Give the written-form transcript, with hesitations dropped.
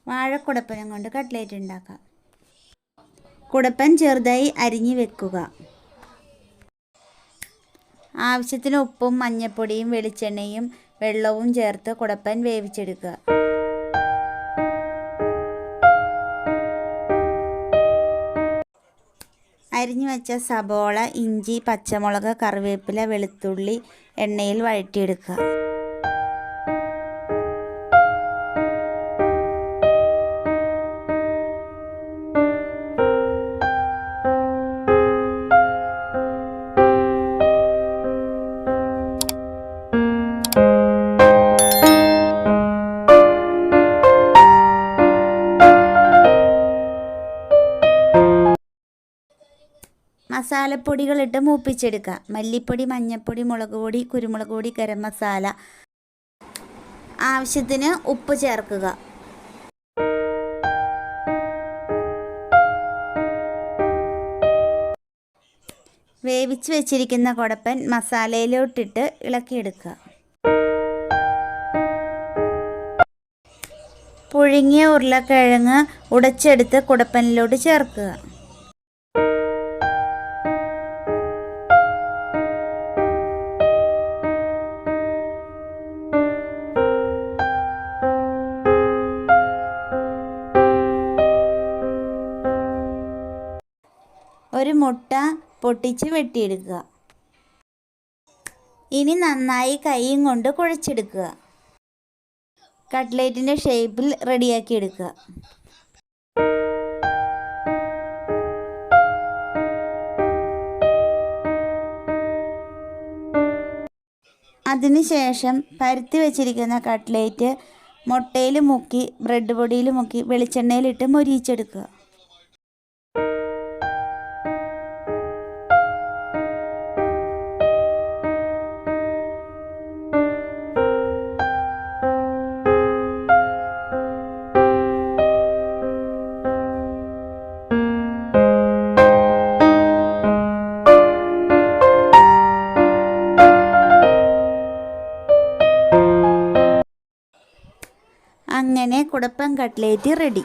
വാഴക്കുടപ്പനും കൊണ്ട് കട്ട്ലേറ്റ് ഉണ്ടാക്കാം. കുടപ്പൻ ചെറുതായി അരിഞ്ഞു വെക്കുക. ആവശ്യത്തിന് ഉപ്പും മഞ്ഞൾപ്പൊടിയും വെളിച്ചെണ്ണയും വെള്ളവും ചേർത്ത് കുടപ്പൻ വേവിച്ചെടുക്കുക. അരിഞ്ഞു വെച്ച സബോള, ഇഞ്ചി, പച്ചമുളക്, കറിവേപ്പില, വെളുത്തുള്ളി എണ്ണയിൽ വഴറ്റിയെടുക്കുക. മസാലപ്പൊടികളിട്ട് മൂപ്പിച്ചെടുക്കുക. മല്ലിപ്പൊടി, മഞ്ഞൾപ്പൊടി, മുളക് പൊടി, കുരുമുളക് പൊടി, ഗരം മസാല. ആവശ്യത്തിന് ഉപ്പ് ചേർക്കുക. വേവിച്ച് വെച്ചിരിക്കുന്ന കുടപ്പൻ മസാലയിലോട്ടിട്ട് ഇളക്കിയെടുക്കുക. പുഴുങ്ങിയ ഉരുളക്കിഴങ്ങ് ഉടച്ചെടുത്ത് കുടപ്പനിലോട്ട് ചേർക്കുക. ഒരു മുട്ട പൊട്ടിച്ച് വെട്ടിയെടുക്കുക. ഇനി നന്നായി കൈയും കൊണ്ട് കുഴച്ചെടുക്കുക. കട്ട്ലേറ്റിൻ്റെ ഷേപ്പിൽ റെഡിയാക്കി എടുക്കുക. അതിനുശേഷം പരത്തി വെച്ചിരിക്കുന്ന കട്ട്ലേറ്റ് മുട്ടയിൽ മുക്കി ബ്രെഡ് പൊടിയിൽ മുക്കി വെളിച്ചെണ്ണയിലിട്ട് മൊരിയിച്ചെടുക്കുക. അങ്ങനെ കുടപ്പൻ കട്ട്ലേറ്റ് റെഡി.